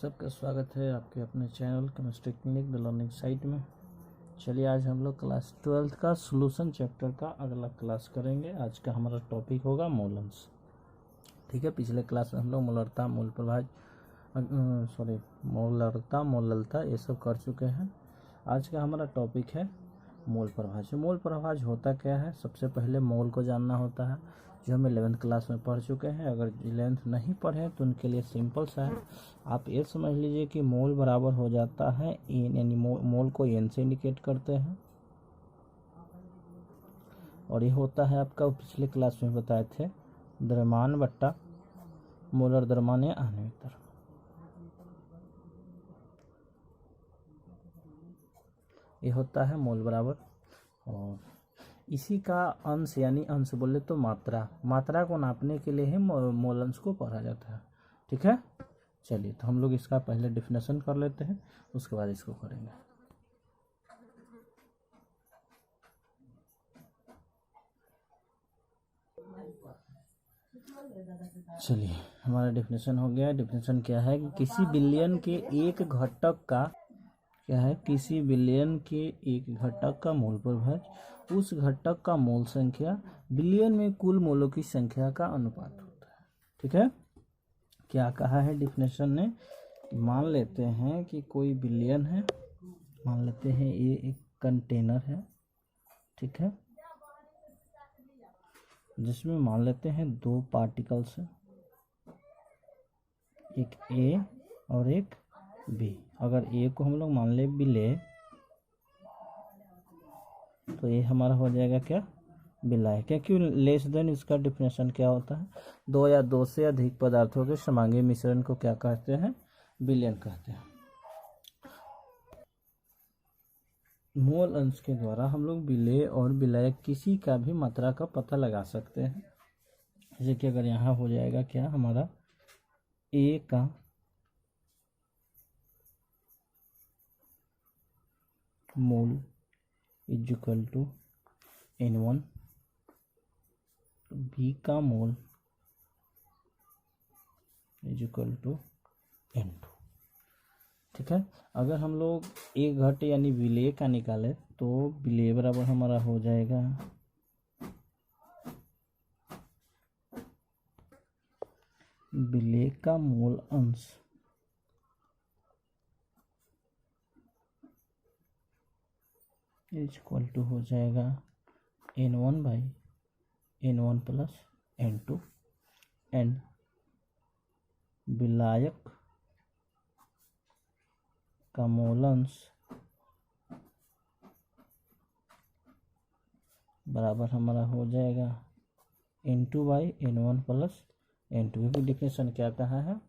सबका स्वागत है आपके अपने channel chemistry clinic the learning site में। चलिए आज हम लोग क्लास 12 का सॉल्यूशन चैप्टर का अगला क्लास करेंगे। आज का हमारा टॉपिक होगा मोलन्स। ठीक है, पिछले क्लास में हम लोग मोलरता मूल प्रभाज मोलरता मोललता ये सब कर चुके हैं। आज का हमारा टॉपिक है मोल प्रभाज। मोल प्रभाज होता क्या है? सबसे पहले मोल को जानना होता है, जो हम 11th क्लास में पढ़ चुके हैं। अगर 11th नहीं पढ़े तो उनके लिए सिंपल सा है, आप ये समझ लीजिए कि मोल बराबर हो जाता है एन, यानी मोल को एन से इंडिकेट करते हैं। और ये होता है आपका पिछले क्लास में बताए थे द्रव्यमान बट्टा मोलर द्रव्यमान या आणविक द्रव्यमान। ये होता है मोल बराबर, और इसी का अंश यानी अंश बोले तो मात्रा को नापने के लिए ही मोलन्स को पढ़ा जाता है। ठीक है, चलिए तो हम लोग इसका पहले डेफिनेशन कर लेते हैं, उसके बाद इसको करेंगे। चलिए हमारा डेफिनेशन हो गया। डेफिनेशन क्या है कि किसी बिलियन के एक घटक का किसी बिलियन के एक घटक का मोल प्रभाज उस घटक का मोल संख्या बिलियन में कुल मोलों की संख्या का अनुपात होता है। ठीक है, क्या कहा है डेफिनेशन ने? मान लेते हैं कि कोई बिलियन है, मान लेते हैं ये एक कंटेनर है। ठीक है, जिसमें मान लेते हैं दो पार्टिकल्स है, एक ए और एक बी। अगर ए को हम लोग मान ले बिले, तो ये हमारा हो जाएगा क्या? बिलाय। क्या क्यों लेस देन इसका डेफिनेशन क्या होता है? दो या दो से अधिक पदार्थों के समांगी मिश्रण को क्या कहते हैं? बिलियन कहते हैं। मोल अंश के द्वारा हम लोग बिले और बिलाय किसी का भी मात्रा का पता लगा सकते हैं। जैसे कि अगर यहाँ हो जाएगा क्या हमारा ए का mole is equal to N1, B का mole is equal to N2। ठीक है, अगर हम लोग ए घट यानी विलेय का निकाले तो विलेय बराबर हमारा हो जाएगा विलेय का मोल अंश इज इक्वल टू हो जाएगा N1 by N1 plus N2, and विलायक का मोल अंश बराबर हमारा हो जाएगा N2 by N1 plus N2। की डिफिनेशन क्या कहा है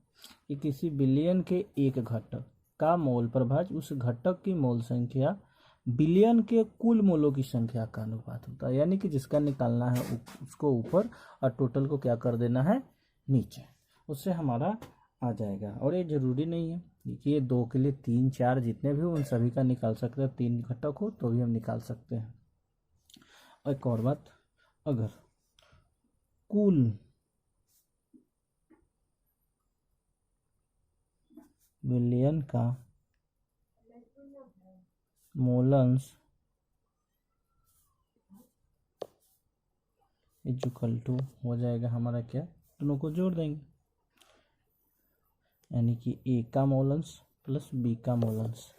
कि किसी बिलियन के एक घटक का मोल प्रभाज उस घटक की मोल संख्या बिलियन के कुल मोलों की संख्या का अनुपात होता है। यानी कि जिसका निकालना है उसको ऊपर और टोटल को क्या कर देना है नीचे, उससे हमारा आ जाएगा। और ये जरूरी नहीं है कि ये दो के लिए 3 4 जितने भी हो उन सभी का निकाल सकते हैं। 3 घटक हो तो भी हम निकाल सकते हैं। और एक और बात, अगर कुल बिलियन का मोलन्स इज इक्वल टू हो जाएगा हमारा क्या, दोनों को जोड़ देंगे, यानी कि ए का मोलन्स प्लस बी का मोलन्स।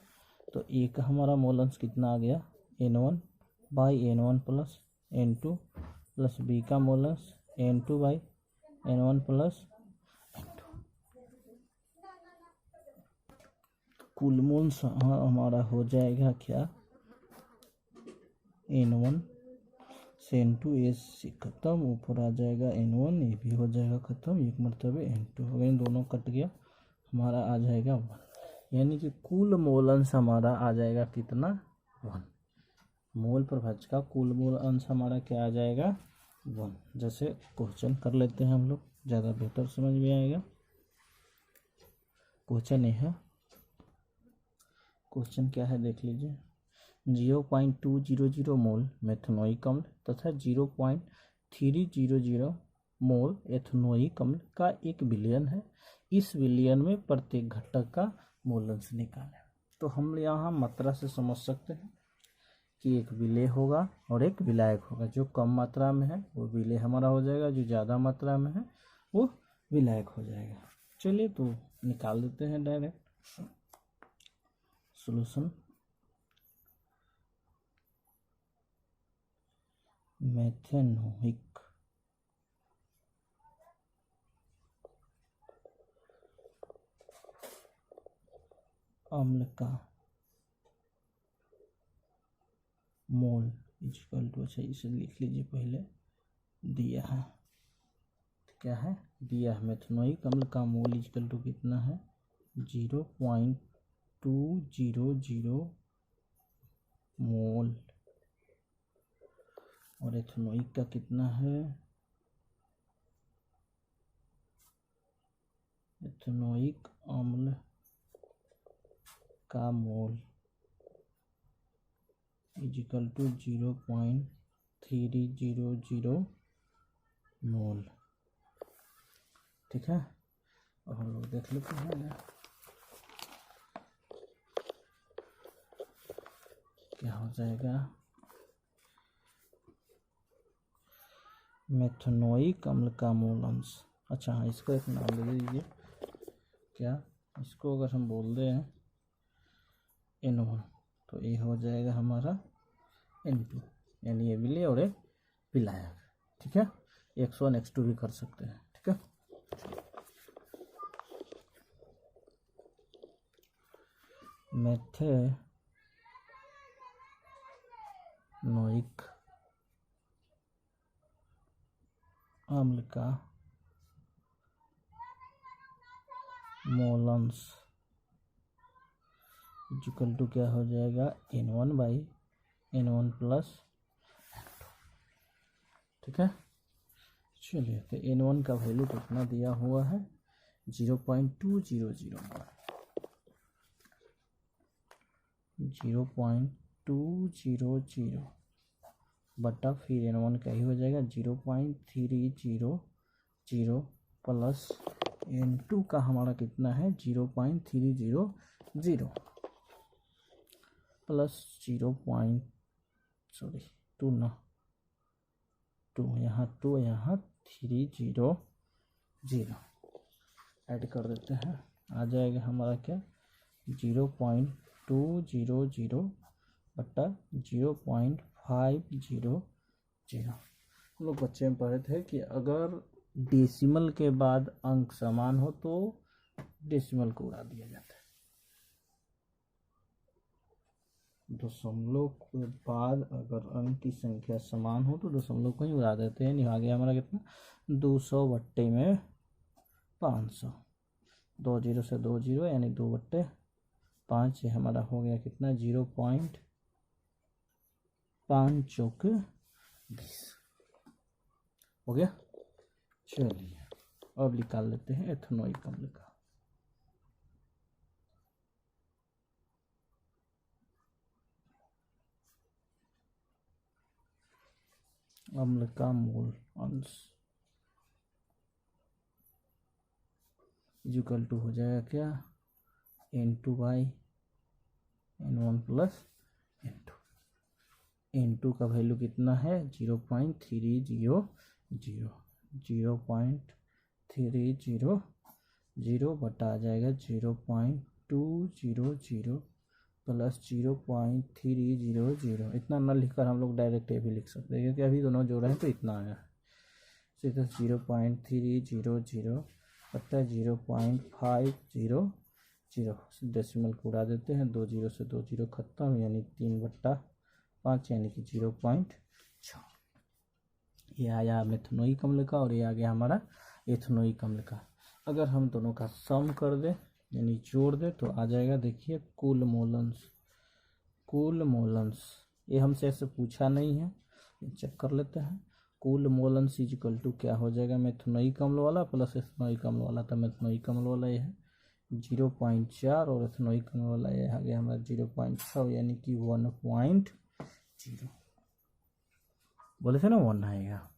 तो ए का हमारा मोलन्स कितना आ गया N1 by N1 plus N2, plus B का मोलन्स N2 by N1 plus N2। कुल मोल्स हमारा हो जाएगा क्या N1 से N2, ए से खत्म, ऊपर आ जाएगा N1, ये भी हो जाएगा खत्म, एक मरतबे N2 हो गया, इन दोनों कट गया, हमारा आ जाएगा 1। यानी कि कुल मोल अंश हमारा आ जाएगा कितना 1। मोल प्रभाज का कुल मोल अंश हमारा क्या आ जाएगा 1। जैसे क्वेश्चन कर लेते हैं हम लोग, ज़्यादा बेहतर समझ में आएगा। क्वेश्चन है, क्वेश्चन क्या है देख लीजिए। 0.200 मोल मेथनोइक अम्ल तथा 0.300 मोल एथनोइक अम्ल का एक बिलियन है। इस विलयन में प्रत्येक घटक का मोल अंश निकालें। तो हम यहाँ मात्रा से समझ सकते हैं कि एक विलेय होगा और एक विलायक होगा। जो कम मात्रा में है वो विलेय हमारा हो जाएगा, जो ज़्यादा मात्रा में है वो विलायक हो जाएगा। चलिए तो निकाल देते हैं डायरेक्ट सॉल्यूशन। मेथेनोइक अम्ल का मोल इक्वल टू, अच्छा इसे लिख लीजिए पहले, दिया है क्या है, दिया है मेथेनोइक अम्ल का मोल इक्वल टू कितना है 0.200 मोल, और एथेनोइक का कितना है, एथेनोइक अम्ल का मोल इक्वल टू 0.300 मोल। ठीक है, और हम लोग देख लेते हैं क्या हो जाएगा। मेथेनोइक अम्ल का मोल अंश, अच्छा हाँ इसको एक नाम दे दीजिए, क्या इसको अगर हम बोल दें N1 तो ये हो जाएगा हमारा N2, यानी ये विलेय और एक विलायक। ठीक है, X1 X2 भी कर सकते हैं। ठीक है, मेथेनोइक अम्ल का मोल अंश इक्वल टू क्या हो जाएगा N1/N1 प्लस N2। ठीक है, चलिए तो N1 का वैल्यू कितना दिया हुआ है 0.200 0.200 बटा फिर N1 का ही हो जाएगा 0.300 प्लस N2 का हमारा कितना है 0.300 प्लस 2 यहाँ 2 यहाँ 300 ऐड कर देते हैं, आ जाएगा हमारा क्या 0.200 बटा 0.500। हम लोग बच्चे में पढ़े थे कि अगर डेसिमल के बाद अंक समान हो तो डेसिमल को उड़ा दिया जाता है, दशमलव के बाद अगर अंक की संख्या समान हो तो दशमलव को ही उड़ा देते हैं। आ गया हमारा कितना 200/500, 2 0 से 2 0 यानी 2/5, हमारा हो गया कितना 0.5 चौक 20 हो गया। चलिए अब निकाल लेते हैं एथेनोइक अम्ल का। अम्ल का मोल अंश इक्वल टू हो जाएगा क्या N2/N1 प्लस N2। N2 का वैल्यू कितना है 0.300 0.300 बटा आ जाएगा 0.200 प्लस 0.300। इतना ना लिखकर हम लोग डायरेक्ट ये भी लिख सकते हैं क्योंकि अभी दोनों जोड़े हैं तो इतना आया। सीधा 0.300 बटा 0.500, डेसिमल को उड़ा देते हैं, 2 0 से 2 0 खत्म, यानी 3/5 यानी कि 0.6। ये आया मेथेनोइक अम्ल का और ये आ गया हमारा एथेनोइक अम्ल का। अगर हम दोनों का सम कर दें यानी जोड़ दें तो आ जाएगा, देखिए कुल मोल अंश। ये हमसे ऐसे पूछा नहीं है, चेक कर लेते हैं। कुल मोल अंश इक्वल टू क्या हो जाएगा मेथेनोइक अम्ल वाला प्लस एथेनोइक अम्ल वाला, तो मेथेनोइक अम्ल वाला ये है 0.4 और एथेनोइक अम्ल वाला ये आ गया हमारा 0.6 यानी कि 1.0। बोले थे ना 1 आएगा,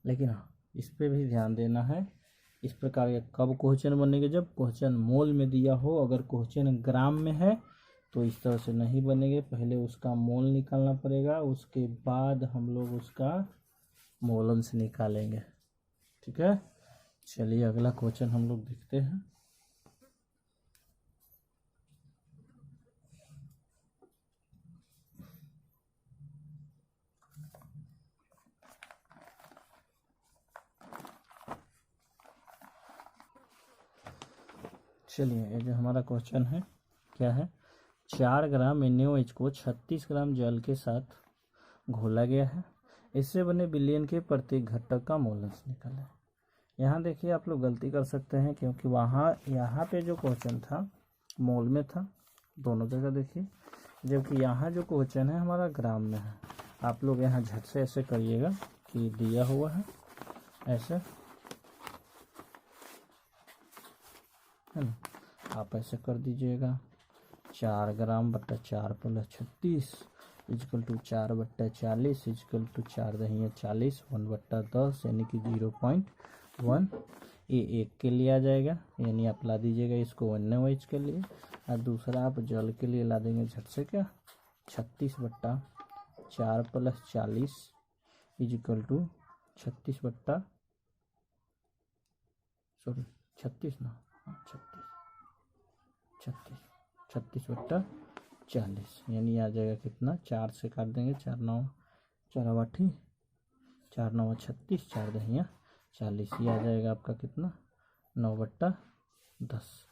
लेकिन हाँ इस पर भी ध्यान देना है इस प्रकार के कब क्वेश्चन बनेंगे, जब क्वेश्चन मोल में दिया हो। अगर क्वेश्चन ग्राम में है तो इस तरह से नहीं बनेंगे, पहले उसका मोल निकालना पड़ेगा, उसके बाद हम लोग उसका मोलंश निकालेंगे। ठीक है, चलिए अगला क्वेश्चन हम लोग देखते हैं। चलिए ये जो हमारा क्वेश्चन है क्या है, 4 ग्राम NaOH को 36 ग्राम जल के साथ घोला गया है, इससे बने विलयन के प्रत्येक घटक का मोलंश निकालें। यहाँ देखिए आप लोग गलती कर सकते हैं, क्योंकि यहाँ पे जो क्वेश्चन था मोल में था, दोनों जगह देखिए, जबकि यहाँ जो क्वेश्चन है हमारा ग्राम में है। आप लोग यहाँ झट से ऐसे करिएगा कि दिया हुआ है ऐसे, है ना, आप ऐसे कर दीजिएगा 4 ग्राम बट्टा 4 प्लस 36 इजकल टू 4 बट्टा 40 इजकल टू 4 दहिया 40 1 बट्टा 10 यानी कि 0.1। ये एक के लिए आ जाएगा, यानी आप ला दीजिएगा इसको NaOH के लिए, और दूसरा आप जल के लिए ला देंगे झट से क्या 36 बट्टा 4 प्लस 40 इजकल टू 36 बट्टा 36 ना 36 बट्टा 40, यानी आ जाएगा कितना, 4 से काट देंगे, 4 9 4 8 4 9 36 4 दहिया 40, ये आ जाएगा आपका कितना 9 बट्टा 10,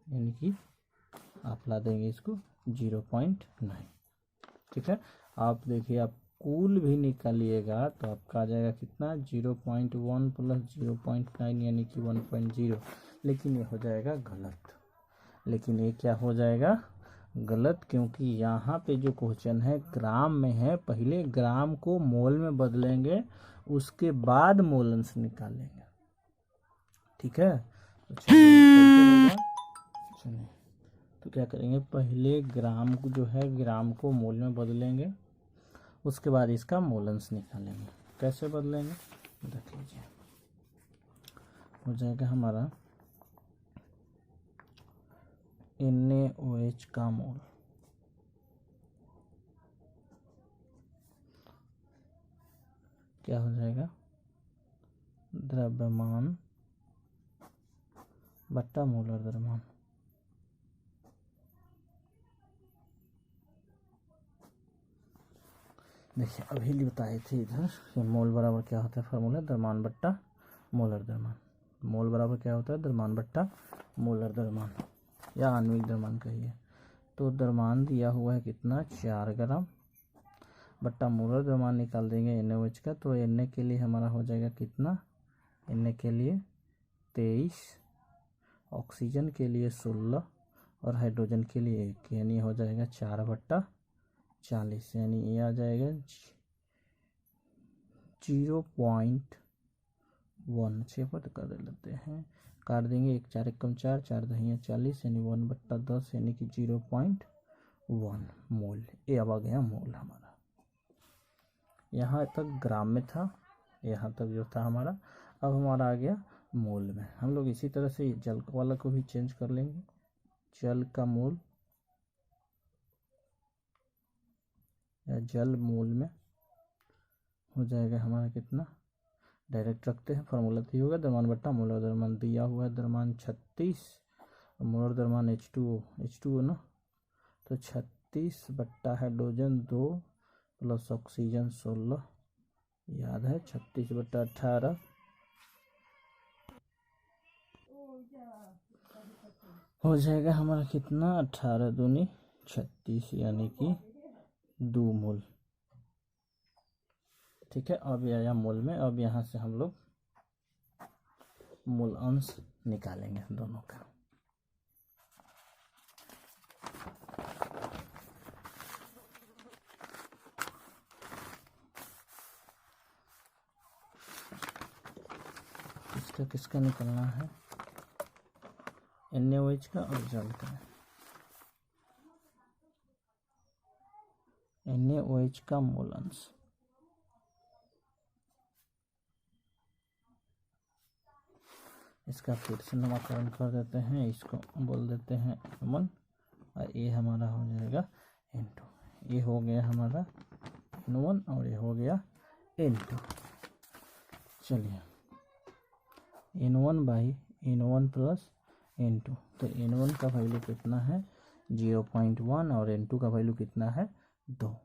यानी कि आप ला देंगे इसको 0.9। ठीक है, आप देखिए आप कुल भी निकालिएगा तो आपका आ जाएगा कितना 0.1 प्लस 0.9 यानी कि 1.0, लेकिन ये हो जाएगा गलत। लेकिन ये क्या हो जाएगा गलत, क्योंकि यहाँ पे जो क्वेश्चन है ग्राम में है, पहले ग्राम को मोल में बदलेंगे उसके बाद मोलंश निकालेंगे। ठीक है, तो चलिए तो क्या करेंगे, पहले ग्राम को जो है ग्राम को मोल में बदलेंगे, उसके बाद इसका मोलंश निकालेंगे। कैसे बदलेंगे देख लीजिए, हो जाएगा हमारा NaOH का मोल क्या हो जाएगा, द्रव्यमान बट्टा मोलर द्रव्यमान। देखिए अभी बताए थे इधर कि मोल बराबर क्या होता है, फार्मूला द्रव्यमान बट्टा मोलर द्रव्यमान। मोल बराबर क्या होता है, द्रव्यमान बट्टा मोलर द्रव्यमान या आणविक द्रव्यमान कहिए। तो द्रव्यमान दिया हुआ है कितना 4 ग्राम बट्टा मोलर द्रव्यमान निकाल देंगे NaOH का, तो Na के लिए हमारा हो जाएगा कितना, Na के लिए 23, ऑक्सीजन के लिए 16 और हाइड्रोजन के लिए 1, यानी हो जाएगा 4 बट्टा 40, यानी ये आ जाएगा 0.1 6 पर कर लेते हैं, काट देंगे 1 4 1 4 4 दहिया 40 यानी 1 बट्टा 10 यानी कि 0.1 मोल। ये अब आ गया मोल हमारा, यहाँ तक ग्राम में था, यहाँ तक जो था हमारा, अब हमारा आ गया मोल में। हम लोग इसी तरह से जल वाला को भी चेंज कर लेंगे, जल का मोल या जल मोल में हो जाएगा हमारा कितना, डायरेक्ट रखते हैं, फार्मूला तो होगा द्रव्यमान बट्टा मोलर द्रव्यमान। दिया हुआ है द्रव्यमान 36 और मोलर द्रव्यमान H2O ना, तो 36 बट्टा हाइड्रोजन 2 प्लस ऑक्सीजन 16, याद है 36 बट्टा 18 हो जाएगा हमारा कितना 18 दूनी 36 यानी कि 2 मोल। ठीक है, अब ये आया मोल में, अब यहाँ से हम लोग मोल अंश निकालेंगे दोनों का। किसका निकलना है, NaOH का और जल का। NaOH का मोल अंश इसका फिर से नामकरण कर देते हैं, इसको बोल देते हैं n1 और ये हमारा हो जाएगा n2। ये हो गया हमारा n1 और ये हो गया n2। चलिए n1 by n1 plus n2, तो n1 का वैल्यू कितना है 0.1 और n2 का वैल्यू कितना है 2।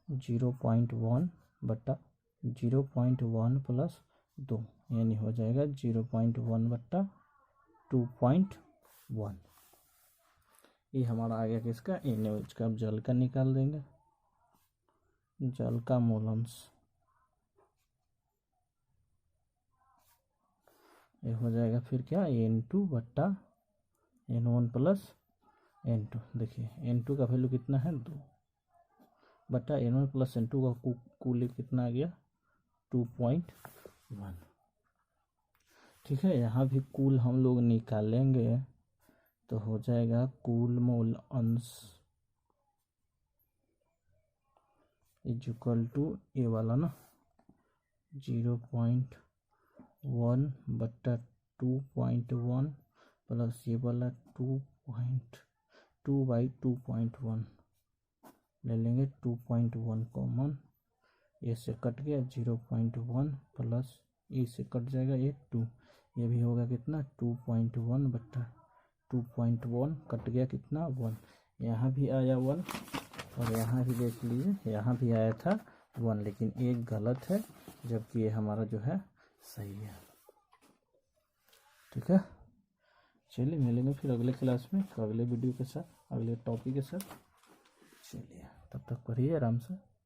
0.1 बट्टा 0.1 प्लस 2 यानी हो जाएगा 0.1 बट्टा 2.1। ये हमारा आ गया किसका NaOH का। अब जल का निकाल देंगे, जल का मोलंस ये हो जाएगा फिर क्या n2 बट्टा n1 प्लस n2। देखिए n2 का वैल्यू कितना है 2 बट्टा n1 प्लस n2 का कूल कितना आ गया 2.1। ठीक है, यहाँ भी कूल हम लोग निकालेंगे तो हो जाएगा कूल मोल अंश इज इक्वल टू ए वाला ना 0.1 बट्टा 2.1 प्लस ये वाला 2.2 बाई 2.1 ले लेंगे 2.1 कॉमन, ये से कट गया 0.1 प्लस ये से कट जाएगा ये 2, ये भी होगा कितना 2.1 बट्टा 2.1 कट गया कितना 1। यहाँ भी आया 1 और यहाँ भी देख लीजिए यहाँ भी आया था 1, लेकिन एक गलत है जबकि ये हमारा जो है सही है। ठीक है, चलिए मिलेंगे फिर अगले क्लास में अगले वीडियो के साथ, अगले टॉपिक के साथ। चलिए तब तक पढ़िए आराम से।